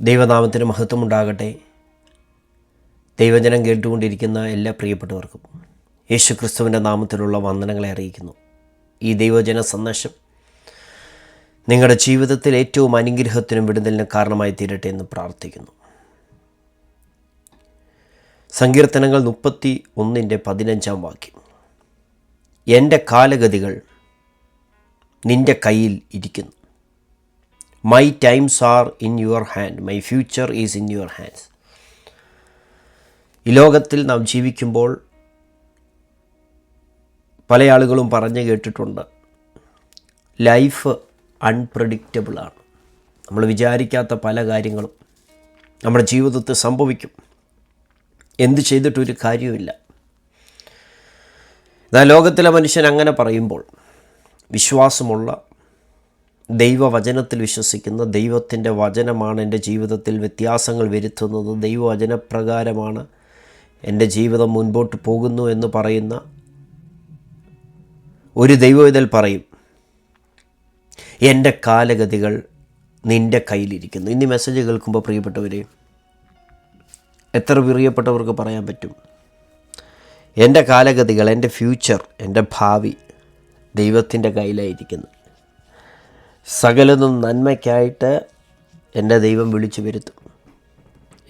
ദൈവനാമത്തിന് മഹത്വമുണ്ടാകട്ടെ. ദൈവജനം കേട്ടുകൊണ്ടിരിക്കുന്ന എല്ലാ പ്രിയപ്പെട്ടവർക്കും യേശു ക്രിസ്തുവിൻ്റെ നാമത്തിലുള്ള വന്ദനങ്ങളെ അറിയിക്കുന്നു. ഈ ദൈവജന സന്ദേശം നിങ്ങളുടെ ജീവിതത്തിൽ ഏറ്റവും അനുഗ്രഹത്തിനും വിടുതലിനും കാരണമായി തീരട്ടെ എന്ന് പ്രാർത്ഥിക്കുന്നു. സങ്കീർത്തനങ്ങൾ 31:15 എൻ്റെ കാലഗതികൾ നിൻ്റെ കയ്യിൽ ഇരിക്കുന്നു. My times are in your hand, my future is in your hands. ഈ ലോകത്തിൽ നാം ജീവിക്കുമ്പോൾ പല ആളുകളും പറഞ്ഞു കേട്ടിട്ടുണ്ട്, ലൈഫ് അൺപ്രഡിക്റ്റബിളാണ്. നമ്മൾ വിചാരിക്കാത്ത പല കാര്യങ്ങളും നമ്മുടെ ജീവിതത്തിൽ സംഭവിക്കും. എന്ത് ചെയ്തിട്ടൊരു കാര്യമില്ല. എന്നാൽ ലോകത്തിലെ മനുഷ്യൻ അങ്ങനെ പറയുമ്പോൾ വിശ്വാസമുള്ള ദൈവവചനത്തിൽ വിശ്വസിക്കുന്ന ദൈവത്തിൻ്റെ വചനമാണ് എൻ്റെ ജീവിതത്തിൽ വ്യത്യാസങ്ങൾ വരുത്തുന്നത്, ദൈവവചനപ്രകാരമാണ് എൻ്റെ ജീവിതം മുൻപോട്ട് പോകുന്നു എന്ന് പറയുന്ന ഒരു ദൈവവിധൽ പറയും, എൻ്റെ കാലഗതികൾ നിൻ്റെ കയ്യിലിരിക്കുന്നു. ഇനി മെസ്സേജ് കേൾക്കുമ്പോൾ പ്രിയപ്പെട്ടവരെ, എത്ര പ്രിയപ്പെട്ടവർക്ക് പറയാൻ പറ്റും, എൻ്റെ കാലഗതികൾ, എൻ്റെ ഫ്യൂച്ചർ, എൻ്റെ ഭാവി ദൈവത്തിൻ്റെ കയ്യിലായിരിക്കുന്നു. സകലതും നന്മയ്ക്കായിട്ട് എൻ്റെ ദൈവം വിളിച്ചു വരുത്തും.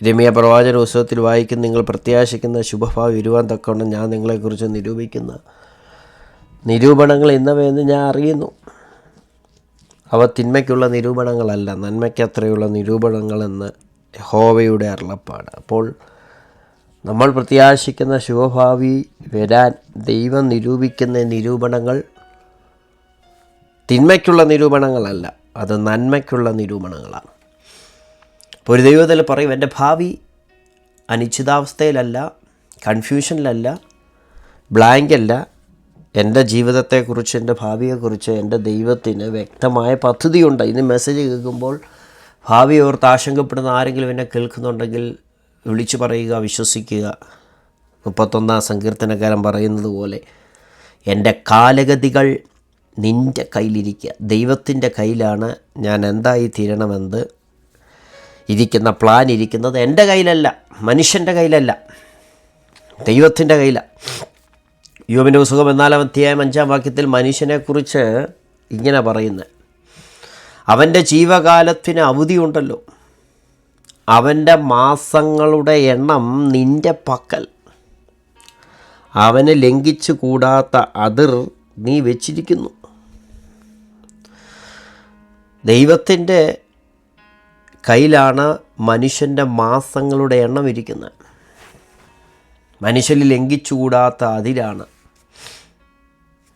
ഇരമ്യാ പ്രവാചന പുസ്തകത്തിൽ വായിക്കുന്ന, നിങ്ങൾ പ്രത്യാശിക്കുന്ന ശുഭഭാവി വരുവാൻ തക്കവണ്ണം ഞാൻ നിങ്ങളെക്കുറിച്ച് നിരൂപിക്കുന്ന നിരൂപണങ്ങൾ ഇന്നവയെന്ന് ഞാൻ അറിയുന്നു. അവ തിന്മയ്ക്കുള്ള നിരൂപണങ്ങളല്ല, നന്മയ്ക്കത്രയുള്ള നിരൂപണങ്ങളെന്ന് യഹോവയുടെ അരുളപ്പാട്. അപ്പോൾ നമ്മൾ പ്രത്യാശിക്കുന്ന ശുഭഭാവി വരാൻ ദൈവം നിരൂപിക്കുന്ന നിരൂപണങ്ങൾ തിന്മയ്ക്കുള്ള നിരൂപണങ്ങളല്ല, അത് നന്മയ്ക്കുള്ള നിരൂപണങ്ങളാണ്. അപ്പോൾ ഒരു ദൈവത്തിൽ പറയും, എൻ്റെ ഭാവി അനിശ്ചിതാവസ്ഥയിലല്ല, കൺഫ്യൂഷനിലല്ല, ബ്ലാങ്കല്ല. എൻ്റെ ജീവിതത്തെക്കുറിച്ച്, എൻ്റെ ഭാവിയെക്കുറിച്ച് എൻ്റെ ദൈവത്തിന് വ്യക്തമായ പദ്ധതിയുണ്ട്. ഇന്ന് മെസ്സേജ് കേൾക്കുമ്പോൾ ഭാവി ഓർത്ത് ആശങ്കപ്പെടുന്ന ആരെങ്കിലും എന്നെ കേൾക്കുന്നുണ്ടെങ്കിൽ വിളിച്ചു പറയുക, വിശ്വസിക്കുക. 31 സങ്കീർത്തനക്കാരൻ പറയുന്നത് പോലെ, എൻ്റെ കാലഗതികൾ നിൻ്റെ കയ്യിലിരിക്കുക. ദൈവത്തിൻ്റെ കയ്യിലാണ് ഞാൻ എന്തായി തീരണമെന്ന് ഇരിക്കുന്ന പ്ലാൻ ഇരിക്കുന്നത്. എൻ്റെ കയ്യിലല്ല, മനുഷ്യൻ്റെ കയ്യിലല്ല, ദൈവത്തിൻ്റെ കയ്യിലാണ്. യോബിൻ്റെ പുസ്തകം 4:5 മനുഷ്യനെക്കുറിച്ച് ഇങ്ങനെ പറയുന്നത്, അവൻ്റെ ജീവകാലത്തിന് അവധിയുണ്ടല്ലോ, അവൻ്റെ മാസങ്ങളുടെ എണ്ണം നിൻ്റെ പക്കൽ, അവന് ലംഘിച്ചു കൂടാത്ത അതിർ നീ വെച്ചിരിക്കുന്നു. ദൈവത്തിൻ്റെ കയ്യിലാണ് മനുഷ്യൻ്റെ മാസങ്ങളുടെ എണ്ണം ഇരിക്കുന്നത്. മനുഷ്യന് ലംഘിച്ചുകൂടാത്ത അതിരാണ്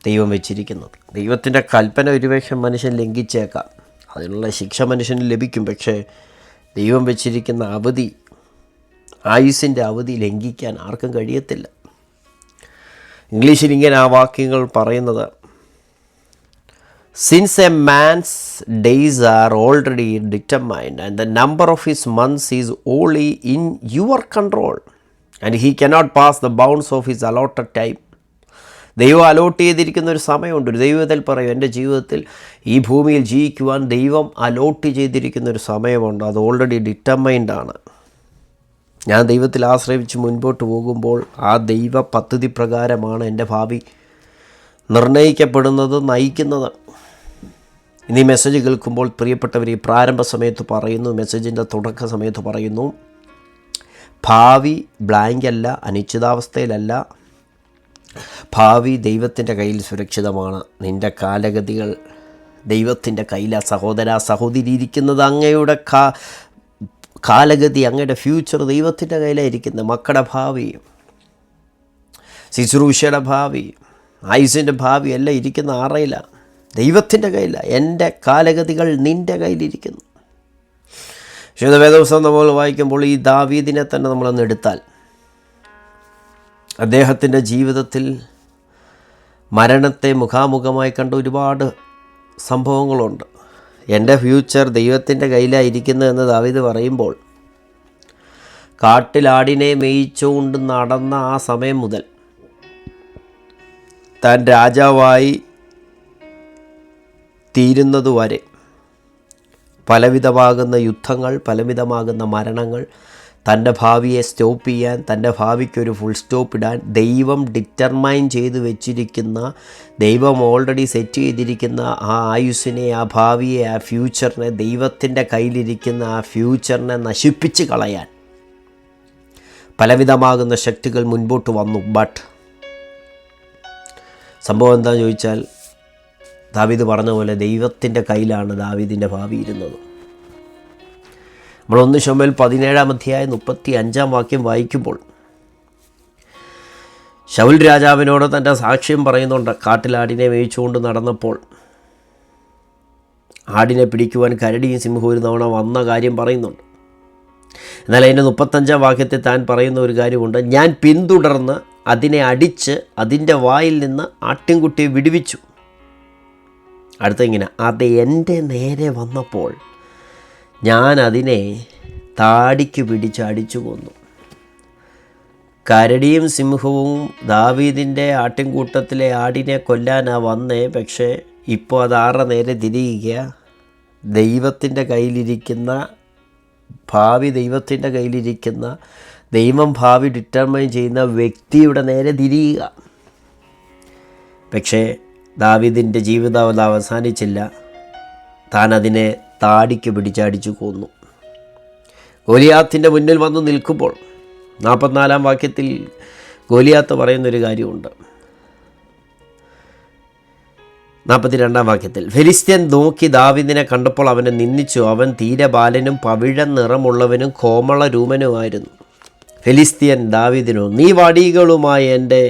ദൈവം വെച്ചിരിക്കുന്നത്. ദൈവത്തിൻ്റെ കൽപ്പന ഒരുപക്ഷെ മനുഷ്യൻ ലംഘിച്ചേക്കാം, അതിനുള്ള ശിക്ഷ മനുഷ്യന് ലഭിക്കും. പക്ഷേ ദൈവം വെച്ചിരിക്കുന്ന അവധി, ആയുസ്സിൻ്റെ അവധി ലംഘിക്കാൻ ആർക്കും കഴിയത്തില്ല. ഇംഗ്ലീഷിൽ ഇങ്ങനെ ആ വാക്യങ്ങൾ പറയുന്നത്, since a man's days are already determined and the number of his months is only in your control and he cannot pass the bounds of his allotted time. ദൈവം അലോട്ട് ചെയ്തിരിക്കുന്ന ഒരു സമയമുണ്ട്. ഒരു ദൈവത്തിൽ പറയും, എൻ്റെ ജീവിതത്തിൽ ഈ ഭൂമിയിൽ ജീവിക്കുവാൻ ദൈവം അലോട്ട് ചെയ്തിരിക്കുന്ന ഒരു സമയമുണ്ട്, അത് ഓൾറെഡി ഡിറ്റർമൈൻഡ് ആണ്. ഞാൻ ദൈവത്തിൽ ആശ്രയിച്ച് മുൻപോട്ട് പോകുമ്പോൾ ആ ദൈവ പദ്ധതി പ്രകാരമാണ് എൻ്റെ ഭാവി നിർണ്ണയിക്കപ്പെടുന്നത്, നയിക്കുന്നത്. ഇനി മെസ്സേജ് കേൾക്കുമ്പോൾ പ്രിയപ്പെട്ടവർ, ഈ പ്രാരംഭ സമയത്ത് പറയുന്നു, മെസ്സേജിൻ്റെ തുടക്ക സമയത്ത് പറയുന്നു, ഭാവി ബ്ലാങ്ക് അല്ല, അനിശ്ചിതാവസ്ഥയിലല്ല, ഭാവി ദൈവത്തിൻ്റെ കയ്യിൽ സുരക്ഷിതമാണ്. നിൻ്റെ കാലഗതികൾ ദൈവത്തിൻ്റെ കയ്യിലാണ്. സഹോദര സഹോദരി, ഇരിക്കുന്നത് അങ്ങയുടെ കാലഗതി, അങ്ങയുടെ ഫ്യൂച്ചർ ദൈവത്തിൻ്റെ കയ്യിലായിരിക്കുന്നത്. മക്കളുടെ ഭാവി, ശുശ്രൂഷയുടെ ഭാവി, ആയുസിൻ്റെ ഭാവി എല്ലാം ഇരിക്കുന്ന ആറയിലാണ്, ദൈവത്തിൻ്റെ കയ്യിലാണ്. എൻ്റെ കാലഗതികൾ നിൻ്റെ കയ്യിലിരിക്കുന്നു. വിശുദ്ധ വേദപുസ്തകം നമ്മൾ വായിക്കുമ്പോൾ ഈ ദാവീദിനെ തന്നെ നമ്മളൊന്ന് എടുത്താൽ, അദ്ദേഹത്തിൻ്റെ ജീവിതത്തിൽ മരണത്തെ മുഖാമുഖമായി കണ്ട ഒരുപാട് സംഭവങ്ങളുണ്ട്. എൻ്റെ ഫ്യൂച്ചർ ദൈവത്തിൻ്റെ കയ്യിലായിരിക്കുന്നു എന്ന് ദാവീദ് പറയുമ്പോൾ, കാട്ടിലാടിനെ മേയിച്ചുകൊണ്ട് നടന്ന ആ സമയം മുതൽ താൻ രാജാവായി തീരുന്നതുവരെ പലവിധമാകുന്ന യുദ്ധങ്ങൾ, പലവിധമാകുന്ന മരണങ്ങൾ, തൻ്റെ ഭാവിയെ സ്റ്റോപ്പ് ചെയ്യാൻ, തൻ്റെ ഭാവിക്കൊരു ഫുൾ സ്റ്റോപ്പ് ഇടാൻ ദൈവം ഡിറ്റർമൈൻ ചെയ്ത് വെച്ചിരിക്കുന്ന, ദൈവം ഓൾറെഡി സെറ്റ് ചെയ്തിരിക്കുന്ന ആ ആയുസ്സിനെ, ആ ഭാവിയെ, ആ ഫ്യൂച്ചറിനെ, ദൈവത്തിൻ്റെ കയ്യിലിരിക്കുന്ന ആ ഫ്യൂച്ചറിനെ നശിപ്പിച്ച് കളയാൻ പലവിധമാകുന്ന ശക്തികൾ മുൻപോട്ട് വന്നു. ബട്ട് സംഭവം എന്താണെന്ന് ചോദിച്ചാൽ, ദാവീദ് പറഞ്ഞ പോലെ ദൈവത്തിൻ്റെ കയ്യിലാണ് ദാവീദിൻ്റെ ഭാവി ഇരുന്നത്. നമ്മൾ 1 ശമൂവേൽ 17:35 വായിക്കുമ്പോൾ ശൗൽ രാജാവിനോട് തൻ്റെ സാക്ഷ്യം പറയുന്നുണ്ട്. കാട്ടിലാടിനെ മേയിച്ചുകൊണ്ട് നടന്നപ്പോൾ ആടിനെ പിടിക്കുവാൻ കരടിയും സിംഹവും ഒരു തവണ വന്ന കാര്യം പറയുന്നുണ്ട്. എന്നാൽ അതിൻ്റെ 35 താൻ പറയുന്ന ഒരു കാര്യമുണ്ട്. ഞാൻ പിന്തുടർന്ന് അതിനെ അടിച്ച് അതിൻ്റെ വായിൽ നിന്ന് ആട്ടിൻകുട്ടിയെ വിടുവിച്ചു. അടുത്തിങ്ങനെ, അത് എൻ്റെ നേരെ വന്നപ്പോൾ ഞാൻ അതിനെ താടിക്ക് പിടിച്ച് അടിച്ചു കൊന്നു. കരടിയും സിംഹവും ദാവീദിൻ്റെ ആട്ടിൻകൂട്ടത്തിലെ ആടിനെ കൊല്ലാനാണ് വന്നേ. പക്ഷേ ഇപ്പോൾ അത് ആരുടെ നേരെ തിരിയുക? ദൈവത്തിൻ്റെ കയ്യിലിരിക്കുന്ന ഭാവി, ദൈവത്തിൻ്റെ കയ്യിലിരിക്കുന്ന, ദൈവം ഭാവി ഡിറ്റർമൈൻ ചെയ്യുന്ന വ്യക്തിയുടെ നേരെ തിരിയുക. പക്ഷേ ദാവീദിൻ്റെ ജീവിതം അത് അവസാനിച്ചില്ല. താൻ അതിനെ താടിക്ക് പിടിച്ചടിച്ചു കൊന്നു. ഗോലിയാത്തിൻ്റെ മുന്നിൽ വന്ന് നിൽക്കുമ്പോൾ 44 ഗോലിയാത്ത് പറയുന്നൊരു കാര്യമുണ്ട്. 42 ഫെലിസ്ത്യൻ നോക്കി ദാവീദിനെ കണ്ടപ്പോൾ അവനെ നിന്ദിച്ചു. അവൻ തീരെ ബാലനും പവിഴ നിറമുള്ളവനും കോമള രൂപനുമായിരുന്നു. ഫെലിസ്ത്യൻ ദാവീദിനോ, നീ വടികളുമായി എൻ്റെ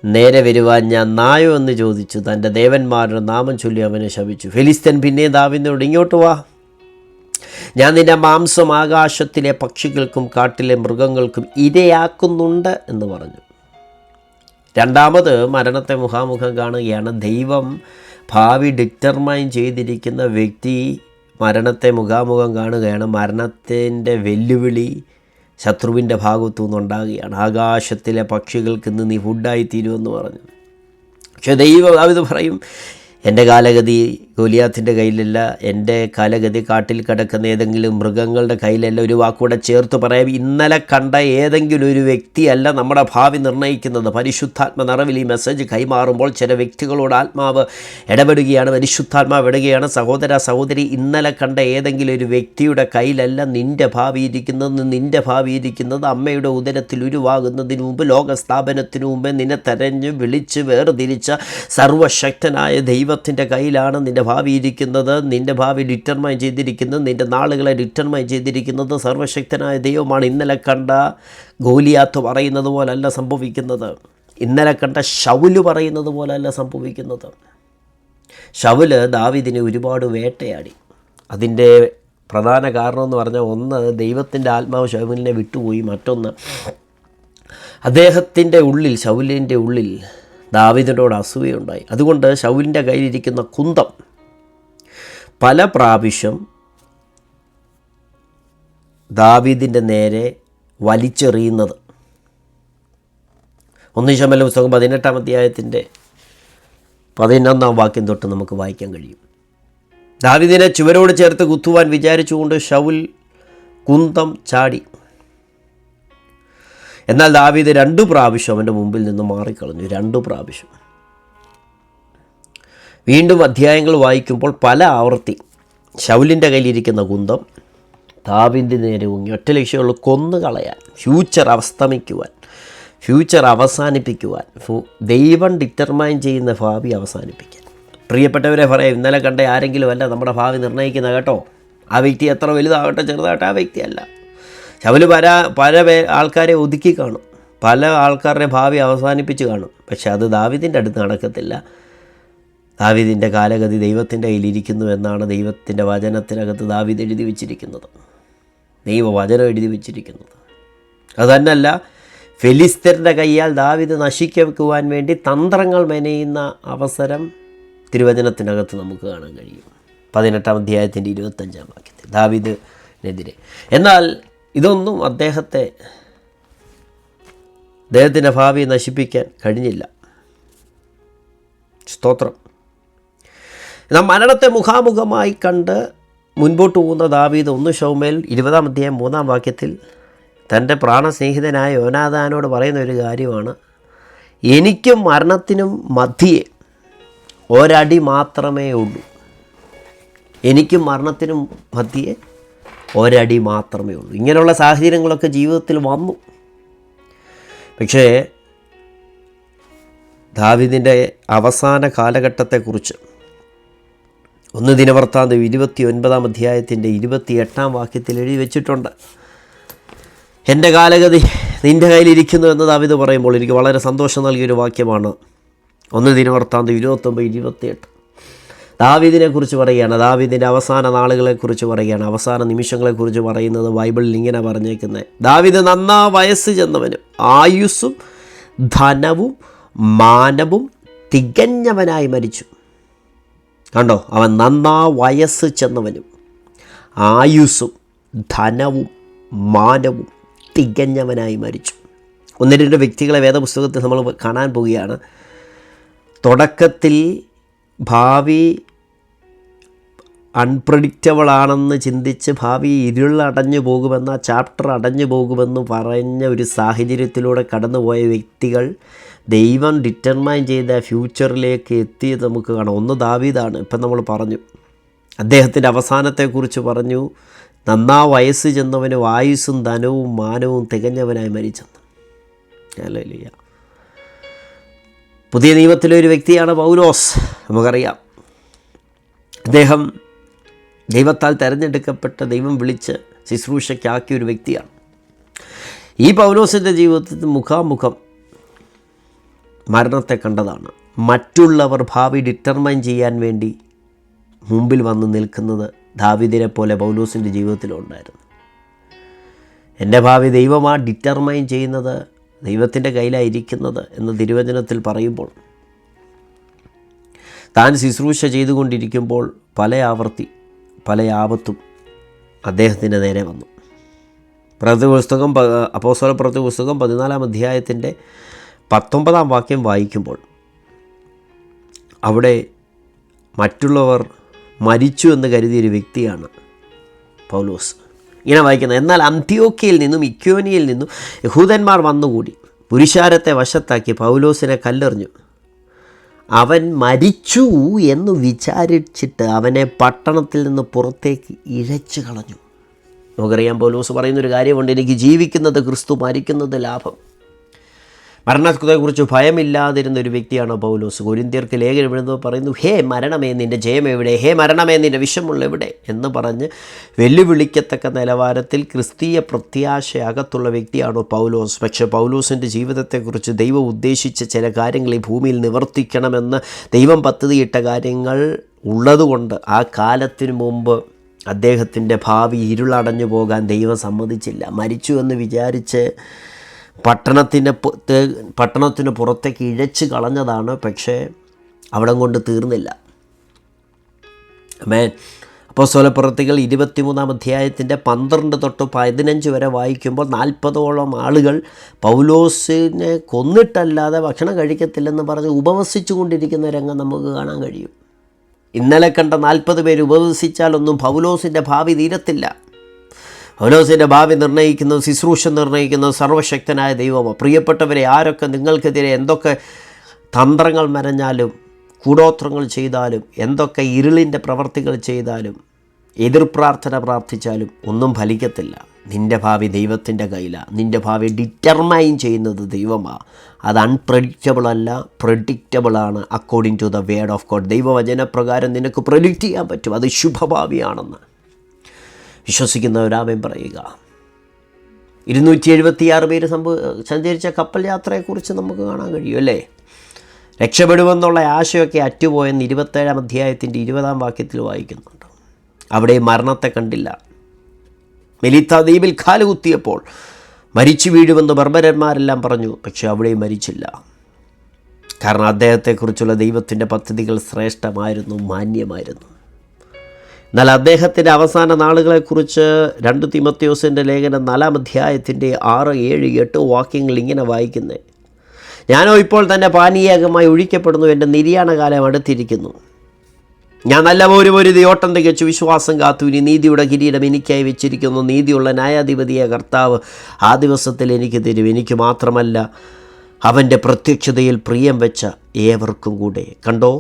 നേരെ വരുവാൻ ഞാൻ നായോ എന്ന് ചോദിച്ചു. തൻ്റെ ദേവന്മാരുടെ നാമം ചൊല്ലി അവനെ ശപിച്ചു. ഫെലിസ്ത്യൻ പിന്നെ ദാവീദിനോട്, ഇങ്ങോട്ട് വാ, ഞാൻ നിൻ്റെ മാംസം ആകാശത്തിലെ പക്ഷികൾക്കും കാട്ടിലെ മൃഗങ്ങൾക്കും ഇരയാക്കുന്നുണ്ട് എന്ന് പറഞ്ഞു. രണ്ടാമത് മരണത്തെ മുഖാമുഖം കാണുകയാണ്. ദൈവം ഭാവി ഡിറ്റർമൈൻ ചെയ്തിരിക്കുന്ന വ്യക്തി മരണത്തെ മുഖാമുഖം കാണുകയാണ്. മരണത്തിൻ്റെ വെല്ലുവിളി ശത്രുവിൻ്റെ ഭാഗത്തു നിന്നുണ്ടാകുകയാണ്. ആകാശത്തിലെ പക്ഷികൾക്ക് ഇന്ന് നീ ഫുഡായിത്തീരുമെന്ന് പറഞ്ഞു. പക്ഷേ ദാവീദ് പറയും, എൻ്റെ കാലഗതി ഗോലിയാത്തിൻ്റെ കയ്യിലല്ല, എൻ്റെ കാലഗതി കാട്ടിൽ കിടക്കുന്ന ഏതെങ്കിലും മൃഗങ്ങളുടെ കയ്യിലല്ല. ഒരു വാക്കൂടെ ചേർത്ത് പറയാം, ഇന്നലെ കണ്ട ഏതെങ്കിലും ഒരു വ്യക്തിയല്ല നമ്മുടെ ഭാവി നിർണ്ണയിക്കുന്നത്. പരിശുദ്ധാത്മ നിറവിൽ ഈ മെസ്സേജ് കൈമാറുമ്പോൾ ചില വ്യക്തികളോട് ആത്മാവ് ഇടപെടുകയാണ്, പരിശുദ്ധാത്മാവ് ഇടുകയാണ്. സഹോദര സഹോദരി, ഇന്നലെ കണ്ട ഏതെങ്കിലും ഒരു വ്യക്തിയുടെ കയ്യിലല്ല നിൻ്റെ ഭാവി ഇരിക്കുന്നത്. നിൻ്റെ ഭാവി ഇരിക്കുന്നത് അമ്മയുടെ ഉദരത്തിൽ ഉരുവാകുന്നതിന് മുമ്പ്, ലോകസ്ഥാപനത്തിന് മുമ്പേ നിന്നെ തെരഞ്ഞ് വിളിച്ച് വേർതിരിച്ച സർവശക്തനായ ദൈവത്തിൻ്റെ കയ്യിലാണ് നിൻ്റെ ഭാവി ഇരിക്കുന്നത്. നിൻ്റെ ഭാവി ഡിറ്റർമൈൻ ചെയ്തിരിക്കുന്നത്, നിൻ്റെ നാളുകളെ ഡിറ്റർമൈൻ ചെയ്തിരിക്കുന്നത് സർവശക്തനായ ദൈവമാണ്. ഇന്നലെ കണ്ട ഗോലിയാത്ത് പറയുന്നത് പോലല്ല സംഭവിക്കുന്നത്. ഇന്നലെ കണ്ട ശൗല് പറയുന്നത് പോലല്ല സംഭവിക്കുന്നത്. ശൗല് ദാവീദിനെ ഒരുപാട് വേട്ടയാടി. അതിൻ്റെ പ്രധാന കാരണം എന്ന് പറഞ്ഞാൽ, ഒന്ന് ദൈവത്തിൻ്റെ ആത്മാവ് ശൗലിനെ വിട്ടുപോയി. മറ്റൊന്ന് അദ്ദേഹത്തിൻ്റെ ഉള്ളിൽ, ശൗലിൻ്റെ ഉള്ളിൽ ദാവീദിനോട് അസൂയയുണ്ടായി. അതുകൊണ്ട് ശൗലിൻ്റെ കയ്യിലിരിക്കുന്ന കുന്തം പല പ്രാവശ്യം ദാവീദിൻ്റെ നേരെ വലിച്ചെറിയുന്നത് 1 ശമൂവേൽ 18 11 തൊട്ട് നമുക്ക് വായിക്കാൻ കഴിയും. ദാവീദിനെ ചുവരോട് ചേർത്ത് കുത്തുവാൻ വിചാരിച്ചുകൊണ്ട് ശൗൽ കുന്തം ചാടി. എന്നാൽ ദാവീദ് 2 പ്രാവശ്യം അവൻ്റെ മുമ്പിൽ നിന്ന് മാറിക്കളഞ്ഞു. 2 പ്രാവശ്യം. വീണ്ടും അധ്യായങ്ങൾ വായിക്കുമ്പോൾ പല ആവർത്തി ശൗലിൻ്റെ കയ്യിലിരിക്കുന്ന കുന്തം ദാവീദിന് നേരെ ഊങ്ങി. ഒറ്റ ലക്ഷ്യമുള്ള കൊന്നുകളയാൻ, ഫ്യൂച്ചർ അസ്തമിക്കുവാൻ, ഫ്യൂച്ചർ അവസാനിപ്പിക്കുവാൻ, ദൈവം ഡിറ്റർമൈൻ ചെയ്യുന്ന ഭാവി അവസാനിപ്പിക്കാൻ. പ്രിയപ്പെട്ടവരെ പറയാം, ഇന്നലെ കണ്ട ആരെങ്കിലും അല്ല നമ്മുടെ ഭാവി നിർണ്ണയിക്കുന്ന കേട്ടോ. ആ വ്യക്തി എത്ര വലുതാകട്ടെ ചെറുതാകട്ടെ, ആ വ്യക്തിയല്ല. ശൗല് പല ആൾക്കാരെ ഒതുക്കി കാണും, പല ആൾക്കാരുടെ ഭാവി അവസാനിപ്പിച്ച് കാണും. പക്ഷെ അത് ദാവീദിൻ്റെ അടുത്ത് നടക്കത്തില്ല. ദാവീദിൻ്റെ കാലഗതി ദൈവത്തിൻ്റെ കയ്യിലിരിക്കുന്നു എന്നാണ് ദൈവത്തിൻ്റെ വചനത്തിനകത്ത് ദാവീദ് എഴുതി വച്ചിരിക്കുന്നത്, ദൈവവചനം എഴുതി വച്ചിരിക്കുന്നത്. അതുതന്നെയല്ല, ഫെലിസ്ത്യരുടെ കയ്യാൽ ദാവീദ് നശിക്കുവാൻ വേണ്ടി തന്ത്രങ്ങൾ മെനയുന്ന അവസരം തിരുവചനത്തിനകത്ത് നമുക്ക് കാണാൻ കഴിയും. 18 അധ്യായത്തിൻ്റെ 25 ദാവീദിനെതിരെ. എന്നാൽ ഇതൊന്നും അദ്ദേഹത്തിൻ്റെ ഭാവിയെ നശിപ്പിക്കാൻ കഴിഞ്ഞില്ല. സ്തോത്രം. എന്നാൽ മരണത്തെ മുഖാമുഖമായി കണ്ട് മുൻപോട്ട് പോകുന്ന ദാവീദ് 1 ശമൂവേൽ 20-ാം അധ്യായം 3-ാം വാക്യത്തിൽ തൻ്റെ പ്രാണസ്നേഹിതനായ യോനാഥാനോട് പറയുന്ന ഒരു കാര്യമാണ്, എനിക്കും മരണത്തിനും മധ്യേ ഒരടി മാത്രമേ ഉള്ളൂ. എനിക്കും മരണത്തിനും മധ്യേ ഒരടി മാത്രമേ ഉള്ളൂ. ഇങ്ങനെയുള്ള സാഹചര്യങ്ങളൊക്കെ ജീവിതത്തിൽ വന്നു. പക്ഷേ ദാവീദിൻ്റെ അവസാന കാലഘട്ടത്തെക്കുറിച്ച് 1 ദിനവൃത്താന്തം 29-ാം അധ്യായത്തിൻ്റെ 28-ാം വാക്യത്തിൽ എഴുതി വെച്ചിട്ടുണ്ട്. എൻ്റെ കാലഗതി നിൻ്റെ കയ്യിലിരിക്കുന്നു എന്ന് ദാവീദ് പറയുമ്പോൾ എനിക്ക് വളരെ സന്തോഷം നൽകിയൊരു വാക്യമാണ് 1 ദിനവൃത്താന്തം 29-28. ദാവീദിനെക്കുറിച്ച് പറയുകയാണ്, ദാവീദിൻ്റെ അവസാന നാളുകളെക്കുറിച്ച് പറയുകയാണ്, അവസാന നിമിഷങ്ങളെക്കുറിച്ച് പറയുന്നത് ബൈബിളിൽ ഇങ്ങനെ പറഞ്ഞേക്കുന്നത്, ദാവീദ് നന്നാ വയസ്സ് ചെന്നവനും ആയുസ്സും ധനവും മാനവും തികഞ്ഞവനായി മരിച്ചു. കണ്ടോ, അവൻ നന്നാ വയസ്സ് ചെന്നവനും ആയുസ്സും ധനവും മാനവും തികഞ്ഞവനായി മരിച്ചു. 1-2 വ്യക്തികളെ വേദപുസ്തകത്തിൽ നമ്മൾ കാണാൻ പോവുകയാണ്. തുടക്കത്തിൽ ഭാവി അൺപ്രഡിക്റ്റബിൾ ആണെന്ന് ചിന്തിച്ച് ഭാവി ഇരുളടഞ്ഞു പോകുമെന്ന ചാപ്റ്റർ അടഞ്ഞു പോകുമെന്ന് പറഞ്ഞ ഒരു സാഹചര്യത്തിലൂടെ കടന്നുപോയ വ്യക്തികൾ ദൈവം ഡിറ്റർമൈൻ ചെയ്ത ഫ്യൂച്ചറിലേക്ക് എത്തിയത് നമുക്ക് കാണാം. 1 ദാവീദാണ്. ഇപ്പം നമ്മൾ പറഞ്ഞു, അദ്ദേഹത്തിൻ്റെ അവസാനത്തെക്കുറിച്ച് പറഞ്ഞു, നന്നാ വയസ്സ് ചെന്നവനും ആയുസ്സും ധനവും മാനവും തികഞ്ഞവനായി മരിച്ചെന്ന്. ഹല്ലേലൂയ. പുതിയ നിയമത്തിലെ ഒരു വ്യക്തിയാണ് പൗലോസ്. നമുക്കറിയാം, അദ്ദേഹം ദൈവത്താൽ തിരഞ്ഞെടുക്കപ്പെട്ട, ദൈവം വിളിച്ച് ശുശ്രൂഷയ്ക്കാക്കിയ ഒരു വ്യക്തിയാണ്. ഈ പൗലോസിൻ്റെ ജീവിതത്തിൽ മുഖാമുഖം മരണത്തെ കണ്ടതാണ്. മറ്റുള്ളവർ ഭാവി ഡിറ്റർമൈൻ ചെയ്യാൻ വേണ്ടി മുമ്പിൽ വന്ന് നിൽക്കുന്നത് ദാവീദിനെ പോലെ പൗലോസിൻ്റെ ജീവിതത്തിലുണ്ടായിരുന്നു. എൻ്റെ ഭാവി ദൈവമാണ് ഡിറ്റർമൈൻ ചെയ്യുന്നത്, ദൈവത്തിൻ്റെ കയ്യിലായിരിക്കുന്നത് എന്ന് തിരുവചനത്തിൽ പറയുമ്പോൾ, താൻ ശുശ്രൂഷ ചെയ്തുകൊണ്ടിരിക്കുമ്പോൾ പല ആവർത്തി പല ആപത്തും അദ്ദേഹത്തിൻ്റെ നേരെ വന്നു. പ്രവൃത്തിപുസ്തകം അപ്പോസ്തലപ്രവൃത്തി പുസ്തകം 14-ാം അധ്യായത്തിൻ്റെ 19-ാം വാക്യം വായിക്കുമ്പോൾ അവിടെ മറ്റുള്ളവർ മരിച്ചു എന്ന് കരുതിയൊരു വ്യക്തിയാണ് പൗലോസ്. ഇങ്ങനെ വായിക്കുന്നത്, എന്നാൽ അന്ത്യോക്യയിൽ നിന്നും ഇക്യോനിയിൽ നിന്നും യഹൂദന്മാർ വന്നുകൂടി പുരുഷാരത്തെ വശത്താക്കി പൗലോസിനെ കല്ലെറിഞ്ഞു. അവൻ മരിച്ചു എന്ന് വിചാരിച്ചിട്ട് അവനെ പട്ടണത്തിൽ നിന്ന് പുറത്തേക്ക് ഇഴച്ചു കളഞ്ഞു. നമുക്കറിയാം, പൗലോസ് പറയുന്നൊരു കാര്യമുണ്ട്, എനിക്ക് ജീവിക്കുന്നത് ക്രിസ്തു, മരിക്കുന്നത് ലാഭം. മരണത്തെക്കുറിച്ച് ഭയമില്ലാതിരുന്ന ഒരു വ്യക്തിയാണ് പൗലോസ്. കൊരിന്ത്യർക്ക് ലേഖനം എഴുതുമ്പോൾ പറയുന്നു, ഹേ മരണമേ നിൻ്റെ ജയം എവിടെ, ഹേ മരണമേ നിൻ്റെ വിഷമുള്ള എവിടെ എന്ന് പറഞ്ഞ് വെല്ലുവിളിക്കത്തക്ക നിലവാരത്തിൽ ക്രിസ്തീയ പ്രത്യാശയകത്തുള്ള വ്യക്തിയാണ് പൗലോസ്. പക്ഷേ പൗലോസിൻ്റെ ജീവിതത്തെക്കുറിച്ച് ദൈവം ഉദ്ദേശിച്ച ചില കാര്യങ്ങൾ ഈ ഭൂമിയിൽ നിവർത്തിക്കണമെന്ന് ദൈവം പദ്ധതിയിട്ട കാര്യങ്ങൾ ഉള്ളതുകൊണ്ട് ആ കാലത്തിനു മുമ്പ് അദ്ദേഹത്തിൻ്റെ ഭാവി ഇരുളടഞ്ഞു പോകാൻ ദൈവം സമ്മതിച്ചില്ല. മരിച്ചു എന്ന് വിചാരിച്ച് പട്ടണത്തിന് പുറത്തേക്ക് ഇഴച്ച് കളഞ്ഞതാണ്. പക്ഷേ അവിടം കൊണ്ട് തീർന്നില്ല. ആമേൻ. അപ്പോസ്തലപ്രവൃത്തികൾ 23-ാം അധ്യായത്തിൻ്റെ 12 തൊട്ട് 15 വരെ വായിക്കുമ്പോൾ 40ഓളം ആളുകൾ പൗലോസിനെ കൊന്നിട്ടല്ലാതെ ഭക്ഷണം കഴിക്കത്തില്ലെന്ന് പറഞ്ഞ് ഉപവസിച്ചു കൊണ്ടിരിക്കുന്ന രംഗം നമുക്ക് കാണാൻ കഴിയും. ഇന്നലെ കണ്ട 40 പേര് ഉപവസിച്ചാലൊന്നും പൗലോസിൻ്റെ ഭാവി തീരത്തില്ല. പൗലോസിൻ്റെ ഭാവി നിർണ്ണയിക്കുന്നത്, ശുശ്രൂഷ നിർണ്ണയിക്കുന്നത് സർവശക്തനായ ദൈവമാണ്. പ്രിയപ്പെട്ടവരെ, ആരൊക്കെ നിങ്ങൾക്കെതിരെ എന്തൊക്കെ തന്ത്രങ്ങൾ മെനഞ്ഞാലും, കൂടോത്രങ്ങൾ ചെയ്താലും, എന്തൊക്കെ ഇരുളിൻ്റെ പ്രവർത്തികൾ ചെയ്താലും, എതിർ പ്രാർത്ഥന പ്രാർത്ഥിച്ചാലും ഒന്നും ഫലിക്കത്തില്ല. നിൻ്റെ ഭാവി ദൈവത്തിൻ്റെ കയ്യിലാണ്. നിൻ്റെ ഭാവി ഡിറ്റർമൈൻ ചെയ്യുന്നത് ദൈവമാണ്. അത് അൺപ്രഡിക്റ്റബിൾ അല്ല, പ്രഡിക്റ്റബിളാണ്. According to the word of God. ദൈവവചനപ്രകാരം നിനക്ക് പ്രഡിക്റ്റ് ചെയ്യാൻ പറ്റും അത് ശുഭഭാവിയാണെന്ന്. വിശ്വസിക്കുന്നവരാമേൻ പറയുക. 276 പേര് സഞ്ചരിച്ച കപ്പൽ യാത്രയെക്കുറിച്ച് നമുക്ക് കാണാൻ കഴിയും അല്ലേ? രക്ഷപ്പെടുമെന്നുള്ള ആശയൊക്കെ അറ്റുപോയെന്ന് 27-ാം അധ്യായത്തിൻ്റെ 20-ാം വാക്യത്തിൽ വായിക്കുന്നുണ്ട്. അവിടെ മരണത്തെ കണ്ടില്ല. മെലിത്ത ദ്വീപിൽ കാലുകുത്തിയപ്പോൾ മരിച്ചു വീഴുമെന്ന് ബർബരന്മാരെല്ലാം പറഞ്ഞു. പക്ഷെ അവിടെയും മരിച്ചില്ല. കാരണം അദ്ദേഹത്തെക്കുറിച്ചുള്ള ദൈവത്തിൻ്റെ പദ്ധതികൾ ശ്രേഷ്ഠമായിരുന്നു, മാന്യമായിരുന്നു. എന്നാൽ അദ്ദേഹത്തിൻ്റെ അവസാന നാളുകളെക്കുറിച്ച് 2 തീമോഥെയോസിൻ്റെ ലേഖനം 4-ാം അധ്യായത്തിൻ്റെ 6, 7, 8 വാക്യങ്ങൾ ഇങ്ങനെ വായിക്കുന്നത്, ഞാനോ ഇപ്പോൾ തന്നെ പാനീയകമായി ഒഴിക്കപ്പെടുന്നു, എൻ്റെ നിര്യാണകാലം അടുത്തിരിക്കുന്നു. ഞാൻ നല്ല ഒരു ഓട്ടം തികച്ചു, വിശ്വാസം കാത്തു, ഇനി നീതിയുടെ കിരീടം എനിക്കായി വെച്ചിരിക്കുന്നു. നീതിയുള്ള ന്യായാധിപതിയെ കർത്താവ് ആ ദിവസത്തിൽ എനിക്ക് തരും. എനിക്ക് മാത്രമല്ല, അവൻ്റെ പ്രത്യക്ഷതയിൽ പ്രിയം വെച്ച ഏവർക്കും കൂടെ. കണ്ടോ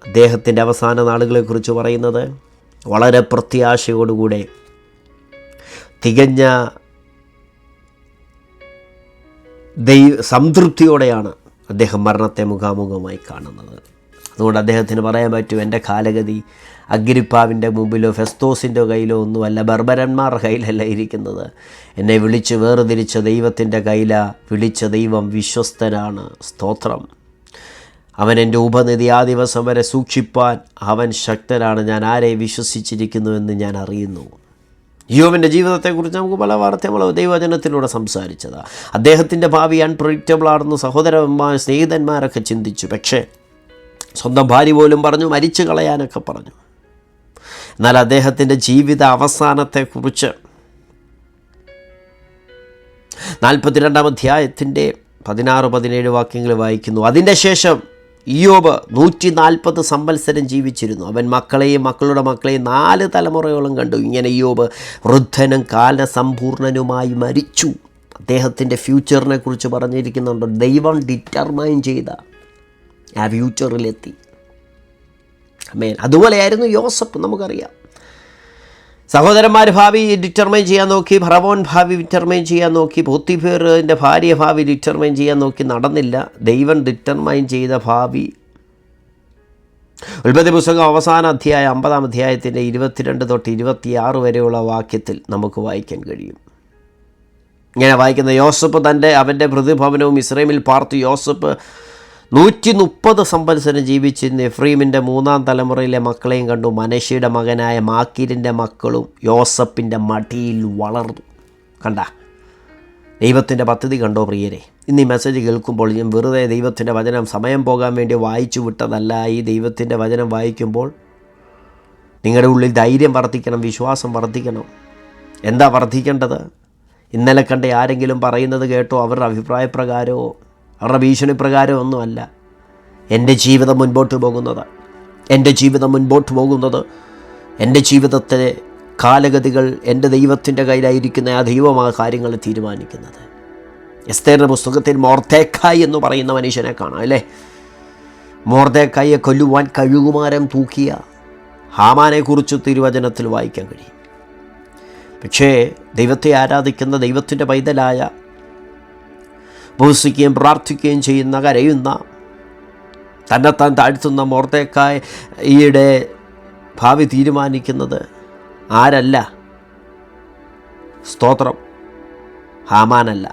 അദ്ദേഹത്തിൻ്റെ അവസാന നാളുകളെക്കുറിച്ച് പറയുന്നത്? വളരെ പ്രത്യാശയോടുകൂടെ, തികഞ്ഞ സംതൃപ്തിയോടെയാണ് അദ്ദേഹം മരണത്തെ മുഖാമുഖമായി കാണുന്നത്. അതുകൊണ്ട് അദ്ദേഹത്തിന് പറയാൻ പറ്റും, എൻ്റെ കാലഗതി അഗ്രിപ്പാവിൻ്റെ മുമ്പിലോ ഫെസ്തോസിൻ്റെ കയ്യിലോ ഒന്നുമല്ല, ബർബരന്മാരുടെ കയ്യിലല്ല ഇരിക്കുന്നത്. എന്നെ വിളിച്ച് വേർതിരിച്ച ദൈവത്തിൻ്റെ കയ്യിലാണ്. വിളിച്ച ദൈവം വിശ്വസ്തനാണ്. സ്തോത്രം. അവൻ എൻ്റെ ഉപനിധി ആ ദിവസം വരെ സൂക്ഷിപ്പാൻ അവൻ ശക്തനാണ്. ഞാൻ ആരെ വിശ്വസിച്ചിരിക്കുന്നുവെന്ന് ഞാൻ അറിയുന്നു. യോബിൻ്റെ ജീവിതത്തെക്കുറിച്ച് നമുക്ക് പല വാർത്തകളും ദൈവവചനത്തിലൂടെ സംസാരിച്ചതാണ്. അദ്ദേഹത്തിൻ്റെ ഭാവി അൺപ്രഡിക്റ്റബിളാണെന്ന് സഹോദരന്മാർ സ്നേഹിതന്മാരൊക്കെ ചിന്തിച്ചു. പക്ഷേ സ്വന്തം ഭാര്യ പോലും പറഞ്ഞു മരിച്ചു കളയാനൊക്കെ പറഞ്ഞു. എന്നാൽ അദ്ദേഹത്തിൻ്റെ ജീവിത അവസാനത്തെക്കുറിച്ച് 42-ാം അധ്യായത്തിൻ്റെ 16-17 വാക്യങ്ങൾ വായിക്കുന്നു. അതിൻ്റെ ശേഷം ഇയ്യോബ് 140 സംവത്സരം ജീവിച്ചിരുന്നു. അവൻ മക്കളെയും മക്കളുടെ മക്കളെയും 4 തലമുറയോളം കണ്ടു. ഇങ്ങനെ ഇയ്യോബ് വൃദ്ധനും കാലസമ്പൂർണനുമായി മരിച്ചു. അദ്ദേഹത്തിൻ്റെ ഫ്യൂച്ചറിനെ കുറിച്ച് പറഞ്ഞിരിക്കുന്നുണ്ട്. ദൈവം ഡിറ്റർമൈൻ ചെയ്ത ആ ഫ്യൂച്ചറിലെത്തി. ആമേൻ. അതുപോലെയായിരുന്നു യോസഫ്. നമുക്കറിയാം, സഹോദരന്മാർ ഭാവി ഡിറ്റർമൈൻ ചെയ്യാൻ നോക്കി, ഫറവോൻ ഭാവി ഡിറ്റർമൈൻ ചെയ്യാൻ നോക്കി, പോത്തിഫേറിൻ്റെ ഭാര്യ ഭാവി ഡിറ്റർമൈൻ ചെയ്യാൻ നോക്കി, നടന്നില്ല. ദൈവം ഡിറ്റർമൈൻ ചെയ്ത ഭാവി ഉൽപ്പത്തി പുസ്തകം അവസാന അധ്യായം 50-ാം അധ്യായത്തിൻ്റെ 22 തൊട്ട് 26 വരെയുള്ള വാക്യത്തിൽ നമുക്ക് വായിക്കാൻ കഴിയും. ഇങ്ങനെ വായിക്കുന്ന, യോസഫ് അവൻ്റെ പ്രതിഭവനവും ഇസ്രയേലിൽ പാർത്തു. യോസഫ് 130 സംവത്സരം ജീവിച്ചിരുന്ന എഫ്രീമിൻ്റെ 3-ാം തലമുറയിലെ മക്കളെയും കണ്ടു. മനശ്ശയുടെ മകനായ മാക്കീരിൻ്റെ മക്കളും യോസഫിൻ്റെ മടിയിൽ വളർന്നു. കണ്ട ദൈവത്തിൻ്റെ പദ്ധതി കണ്ടോ പ്രിയരെ? ഇന്ന് ഈ മെസ്സേജ് കേൾക്കുമ്പോൾ ഞാൻ വെറുതെ ദൈവത്തിൻ്റെ വചനം സമയം പോകാൻ വേണ്ടി വായിച്ചു വിട്ടതല്ല. ഈ ദൈവത്തിൻ്റെ വചനം വായിക്കുമ്പോൾ നിങ്ങളുടെ ഉള്ളിൽ ധൈര്യം വർദ്ധിക്കണം, വിശ്വാസം വർദ്ധിക്കണം. എന്താ വർദ്ധിക്കേണ്ടത്? ഇന്നലെ കണ്ട ആരെങ്കിലും പറയുന്നത് കേട്ടോ, അവരുടെ അഭിപ്രായപ്രകാരമോ അവരുടെ ഭീഷണി പ്രകാരം ഒന്നുമല്ല. എൻ്റെ ജീവിതം മുൻപോട്ട് പോകുന്നത്, എൻ്റെ ജീവിതത്തെ കാലഗതികൾ എൻ്റെ ദൈവത്തിൻ്റെ കയ്യിലായിരിക്കുന്ന ആ ദൈവമായ കാര്യങ്ങൾ തീരുമാനിക്കുന്നത്. എസ്തേറിൻ്റെ പുസ്തകത്തിൽ മൊർദെഖായി എന്ന് പറയുന്ന മനുഷ്യനെ കാണാം അല്ലേ? മൊർദെഖായിയെ കൊല്ലുവാൻ കഴുകുമാരം തൂക്കിയ ഹാമാനെക്കുറിച്ച് തിരുവചനത്തിൽ വായിക്കാൻ കഴിയും. പക്ഷേ ദൈവത്തെ ആരാധിക്കുന്ന ദൈവത്തിൻ്റെ പൈതലായ, ഉപവസിക്കുകയും പ്രാർത്ഥിക്കുകയും ചെയ്യുന്ന, കരയുന്ന, തന്നെത്താൻ താഴ്ത്തുന്ന മൊർദെഖായിയുടെ ഭാവി തീരുമാനിക്കുന്നത് ആരല്ല? സ്തോത്രം, ഹാമാനല്ല.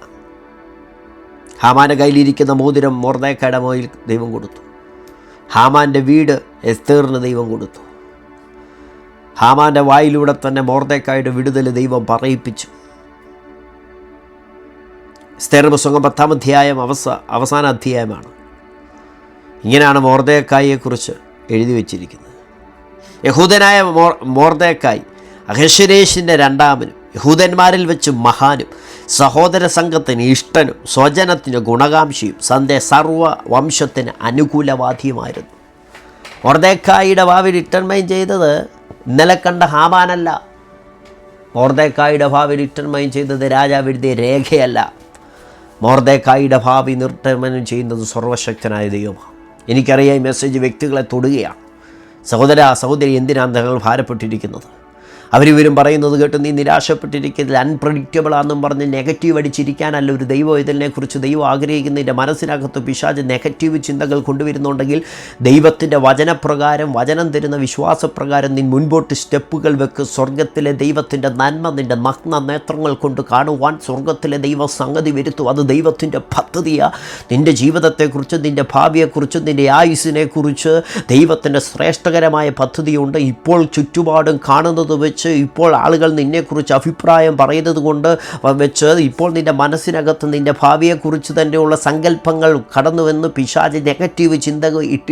ഹാമാൻ്റെ കയ്യിലിരിക്കുന്ന മോതിരം മൊർദെഖായിയുടെ മോയിൽ ദൈവം കൊടുത്തു. ഹാമാൻ്റെ വീട് എസ്തേറിന് ദൈവം കൊടുത്തു. ഹാമാൻ്റെ വായിലൂടെ തന്നെ മൊർദെഖായിയുടെ വിടുതൽ ദൈവം പറയിപ്പിച്ചു. എസ്തേർ പുസ്തകം 10-ാം അധ്യായം അവസാന അധ്യായമാണ്. ഇങ്ങനെയാണ് മൊർദെഖായിയെക്കുറിച്ച് എഴുതി വച്ചിരിക്കുന്നത്. യഹൂദനായ മൊർദെഖായി അഹശ്വേരോശിൻ്റെ രണ്ടാമനും, യഹൂദന്മാരിൽ വെച്ച് മഹാനും, സഹോദര സംഘത്തിന് ഇഷ്ടനും, സ്വജനത്തിന് ഗുണകാംക്ഷിയും, സർവ്വ വംശത്തിന് അനുകൂലവാദിയുമായിരുന്നു. മൊർദെഖായിയുടെ ഭാവി ഡിറ്റർമൈൻ ചെയ്തത് ഇന്നലെ കണ്ട ഹാമാനല്ല. മൊർദെഖായിയുടെ ഭാവി ഡിറ്റർമൈൻ ചെയ്തത് രാജാവ് എഴുതിയ രേഖയല്ല. മൊർദെഖായിയുടെ ഭാവി നിർത്തമനം ചെയ്യുന്നത് സർവശക്തനായ ദൈവമാണ്. എനിക്കറിയാം ഈ മെസ്സേജ് വ്യക്തികളെ തൊടുകയാണ്. സഹോദരി, എന്തിനാണ് നിങ്ങൾ ഭാരപ്പെട്ടിരിക്കുന്നത്? അവരിവരും പറയുന്നത് കേട്ട് നീ നിരാശപ്പെട്ടിരിക്കുന്നത് അൺപ്രഡിക്റ്റബിളാണെന്നും പറഞ്ഞ് നെഗറ്റീവ് അടിച്ചിരിക്കാനല്ല. ഒരു ദൈവം ഇതിനെക്കുറിച്ച് ദൈവം ആഗ്രഹിക്കുന്നതിൻ്റെ മനസ്സിനകത്ത് പിശാച് നെഗറ്റീവ് ചിന്തകൾ കൊണ്ടുവരുന്നുണ്ടെങ്കിൽ ദൈവത്തിൻ്റെ വചനപ്രകാരം, വചനം തരുന്ന വിശ്വാസപ്രകാരം നീ മുൻപോട്ട് സ്റ്റെപ്പുകൾ വെക്ക്. സ്വർഗത്തിലെ ദൈവത്തിൻ്റെ നന്മ നിൻ്റെ നഗ്ന നേത്രങ്ങൾ കൊണ്ട് കാണുവാൻ സ്വർഗത്തിലെ ദൈവം സംഗതി വരുത്തും. അത് ദൈവത്തിൻ്റെ പദ്ധതിയാണ്. നിൻ്റെ ജീവിതത്തെക്കുറിച്ച്, നിൻ്റെ ഭാവിയെക്കുറിച്ച്, നിൻ്റെ ആയുസ്സിനെക്കുറിച്ച് ദൈവത്തിൻ്റെ ശ്രേഷ്ഠകരമായ പദ്ധതിയുണ്ട്. ഇപ്പോൾ ചുറ്റുപാടും കാണുന്നത് വെച്ച് വെച്ച് ഇപ്പോൾ ആളുകൾ നിന്നെക്കുറിച്ച് അഭിപ്രായം പറയുന്നത് കൊണ്ട് വെച്ച് ഇപ്പോൾ നിൻ്റെ മനസ്സിനകത്ത് നിൻ്റെ ഭാവിയെക്കുറിച്ച് തന്നെയുള്ള സങ്കല്പങ്ങൾ കടന്നുവെന്ന് പിശാച് നെഗറ്റീവ് ചിന്ത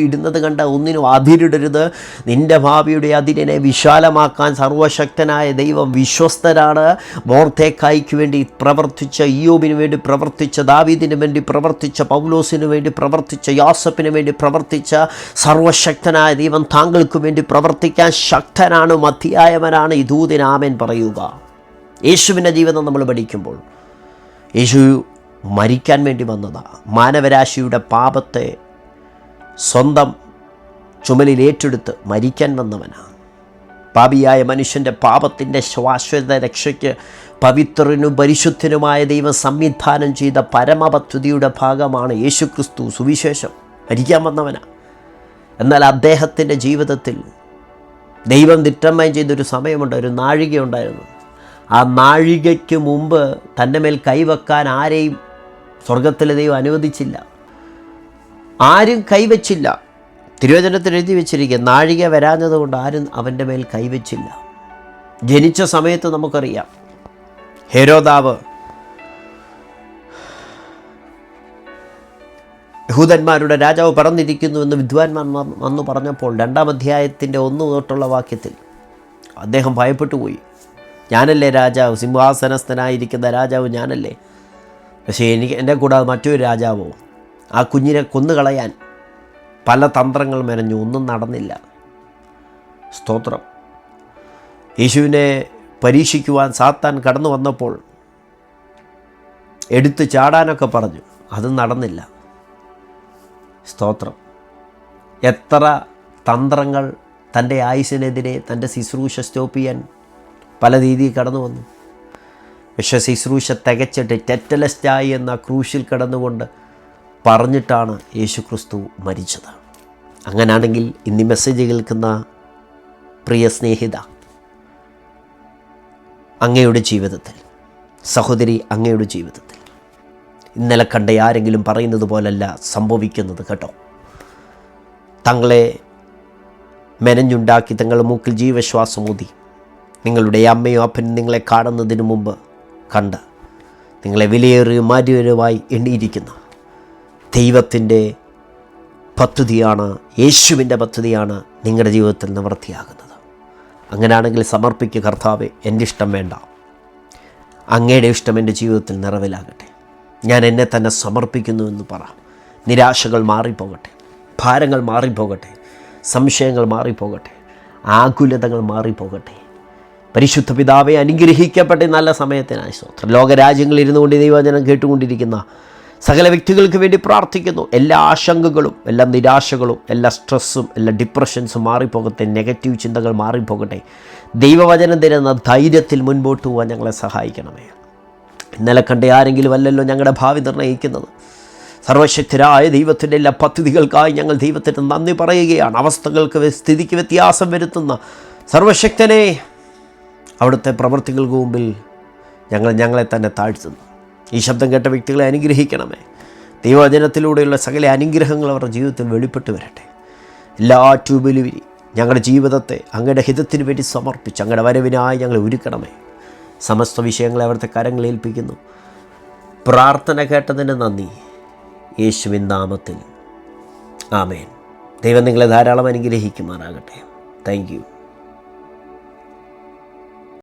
ഇടുന്നത് കണ്ട് ഒന്നിനും അതിരിടരുത്. നിൻ്റെ ഭാവിയുടെ അതിരിനെ വിശാലമാക്കാൻ സർവശക്തനായ ദൈവം വിശ്വസ്തനാണ്. മോർദേഖായിക്ക് വേണ്ടി പ്രവർത്തിച്ച, ഇയ്യോബിന് വേണ്ടി പ്രവർത്തിച്ച, ദാവീദിന് വേണ്ടി പ്രവർത്തിച്ച, പൗലോസിന് വേണ്ടി പ്രവർത്തിച്ച, യോസഫിന് വേണ്ടി പ്രവർത്തിച്ച സർവശക്തനായ ദൈവം താങ്കൾക്ക് വേണ്ടി പ്രവർത്തിക്കാൻ ശക്തനാണ്, മതിയായവനാണ്. ഈ ദൂതന് ആമേൻ പറയുക. യേശുവിൻ്റെ ജീവിതം നമ്മൾ പഠിക്കുമ്പോൾ യേശു മരിക്കാൻ വേണ്ടി വന്നതാണ്. മാനവരാശിയുടെ പാപത്തെ സ്വന്തം ചുമലിൽ ഏറ്റെടുത്ത് മരിക്കാൻ വന്നവനാണ്. പാപിയായ മനുഷ്യൻ്റെ പാപത്തിൻ്റെ ശാശ്വത രക്ഷയ്ക്ക് പവിത്രനും പരിശുദ്ധനുമായ ദൈവം സംവിധാനം ചെയ്ത പരമപദ്ധതിയുടെ ഭാഗമാണ് യേശുക്രിസ്തു. സുവിശേഷം മരിക്കാൻ വന്നവനാണ്. എന്നാൽ അദ്ദേഹത്തിൻ്റെ ജീവിതത്തിൽ ദൈവം ഡിറ്റർമൈൻ ചെയ്തൊരു സമയമുണ്ട്, ഒരു നാഴികയുണ്ടായിരുന്നു. ആ നാഴികയ്ക്ക് മുമ്പ് തൻ്റെ മേൽ കൈവെക്കാൻ ആരെയും സ്വർഗത്തിലെ ദൈവം അനുവദിച്ചില്ല. ആരും കൈവച്ചില്ല. തിരുവചനത്തിൽ എഴുതി വെച്ചിരിക്കുക, നാഴിക വരാഞ്ഞതുകൊണ്ട് ആരും അവൻ്റെ മേൽ കൈവച്ചില്ല. ജനിച്ച സമയത്ത് നമുക്കറിയാം, ഹെരോദാവ് യഹൂദന്മാരുടെ രാജാവ് പറന്നിരിക്കുന്നുവെന്ന് വിദ്വാൻമാർ വന്നു പറഞ്ഞപ്പോൾ 2-ാം അധ്യായത്തിൻ്റെ 1 തൊട്ടുള്ള വാക്യത്തിൽ അദ്ദേഹം ഭയപ്പെട്ടു പോയി. ഞാനല്ലേ രാജാവ്, സിംഹാസനസ്ഥനായിരിക്കുന്ന രാജാവ് ഞാനല്ലേ, പക്ഷേ എൻ്റെ കൂടാതെ മറ്റൊരു രാജാവോ? ആ കുഞ്ഞിനെ കൊന്നുകളയാൻ പല തന്ത്രങ്ങൾ മെനഞ്ഞു, ഒന്നും നടന്നില്ല. സ്തോത്രം. യേശുവിനെ പരീക്ഷിക്കുവാൻ സാത്താൻ കടന്നു വന്നപ്പോൾ എടുത്ത് ചാടാനൊക്കെ പറഞ്ഞു, അതും നടന്നില്ല. സ്തോത്രം. എത്ര തന്ത്രങ്ങൾ തൻ്റെ ആയുസ്സിനെതിരെ, തൻ്റെ ശുശ്രൂഷ സ്റ്റോപ്പ് ചെയ്യാൻ പല രീതിയിൽ കടന്നു വന്നു. പക്ഷേ ശുശ്രൂഷ തികച്ചിട്ട് ടെറ്റലസ്റ്റായി എന്ന ക്രൂശിൽ കിടന്നുകൊണ്ട് പറഞ്ഞിട്ടാണ് യേശുക്രിസ്തു മരിച്ചത്. അങ്ങനെയാണെങ്കിൽ ഇന്ന് മെസ്സേജ് കേൾക്കുന്ന പ്രിയ സ്നേഹിത, അങ്ങയുടെ ജീവിതത്തിൽ, സഹോദരി, അങ്ങയുടെ ജീവിതത്തിൽ ഇന്നലെ കണ്ട ആരെങ്കിലും പറയുന്നത് പോലല്ല സംഭവിക്കുന്നത് കേട്ടോ. തങ്ങളെ മെനഞ്ഞുണ്ടാക്കി തങ്ങളുടെ മൂക്കിൽ ജീവശ്വാസം ഊതി നിങ്ങളുടെ അമ്മയോ അപ്പനും നിങ്ങളെ കാണുന്നതിന് മുമ്പ് കണ്ട് നിങ്ങളെ വിലയേറിയ മാര്യരുമായി എണ്ണിയിരിക്കുന്ന ദൈവത്തിൻ്റെ പദ്ധതിയാണ്, യേശുവിൻ്റെ പദ്ധതിയാണ് നിങ്ങളുടെ ജീവിതത്തിൽ നിവൃത്തിയാകുന്നത്. അങ്ങനെയാണെങ്കിൽ സമർപ്പിക്കുക, കർത്താവേ, എൻ്റെ ഇഷ്ടം വേണ്ട, അങ്ങയുടെ ഇഷ്ടം എൻ്റെ ജീവിതത്തിൽ നിറവിലാകട്ടെ. ഞാൻ എന്നെ തന്നെ സമർപ്പിക്കുന്നു എന്ന് പറ. നിരാശകൾ മാറിപ്പോകട്ടെ, ഭാരങ്ങൾ മാറിപ്പോകട്ടെ, സംശയങ്ങൾ മാറിപ്പോകട്ടെ, ആകുലതകൾ മാറിപ്പോകട്ടെ. പരിശുദ്ധ പിതാവെ, അനുഗ്രഹിക്കപ്പെട്ട നല്ല സമയത്തിനായി സ്തോത്രം. ലോകരാജ്യങ്ങളിൽ ഇരുന്നുകൊണ്ട് ദൈവവചനം കേട്ടുകൊണ്ടിരിക്കുന്ന സകല വ്യക്തികൾക്ക് വേണ്ടി പ്രാർത്ഥിക്കുന്നു. എല്ലാ ആശങ്കകളും, എല്ലാ നിരാശകളും, എല്ലാ സ്ട്രെസ്സും, എല്ലാ ഡിപ്രഷൻസും മാറിപ്പോകട്ടെ, നെഗറ്റീവ് ചിന്തകൾ മാറിപ്പോകട്ടെ. ദൈവവചനം തരുന്ന ധൈര്യത്തിൽ മുൻപോട്ട് പോകാൻ ഞങ്ങളെ സഹായിക്കണമേ. ഇന്നലെ കണ്ട ആരെങ്കിലും അല്ലല്ലോ ഞങ്ങളുടെ ഭാവി നിർണ്ണയിക്കുന്നത്. സർവശക്തരായ ദൈവത്തിൻ്റെ എല്ലാ പദ്ധതികൾക്കായി ഞങ്ങൾ ദൈവത്തിന് നന്ദി പറയുകയാണ്. അവസ്ഥകൾക്ക്, സ്ഥിതിക്ക് വ്യത്യാസം വരുത്തുന്ന സർവശക്തനെ, അവിടുത്തെ പ്രവൃത്തികൾക്ക് മുമ്പിൽ ഞങ്ങളെ തന്നെ താഴ്ത്തുന്നു. ഈ ശബ്ദം കേട്ട വ്യക്തികളെ അനുഗ്രഹിക്കണമേ. ദൈവവചനത്തിലൂടെയുള്ള സകല അനുഗ്രഹങ്ങൾ അവരുടെ ജീവിതത്തിൽ വെളിപ്പെട്ട് വരട്ടെ. എല്ലാ ട്യൂബിലുവിരി ഞങ്ങളുടെ ജീവിതത്തെ അങ്ങയുടെ ഹിതത്തിന് വേണ്ടി സമർപ്പിച്ച് അങ്ങയുടെ വരവിനായി ഞങ്ങളെ ഒരുക്കണമേ. സമസ്ത വിഷയങ്ങളെ അവിടുത്തെ കരങ്ങളിൽ ഏൽപ്പിക്കുന്നു. പ്രാർത്ഥന കേട്ടതിന് നന്ദി, യേശുവിൻ നാമത്തിൽ ആമേൻ. ദൈവം നിങ്ങളെ ധാരാളം അനുഗ്രഹിക്കുമാറാകട്ടെ. Thank you.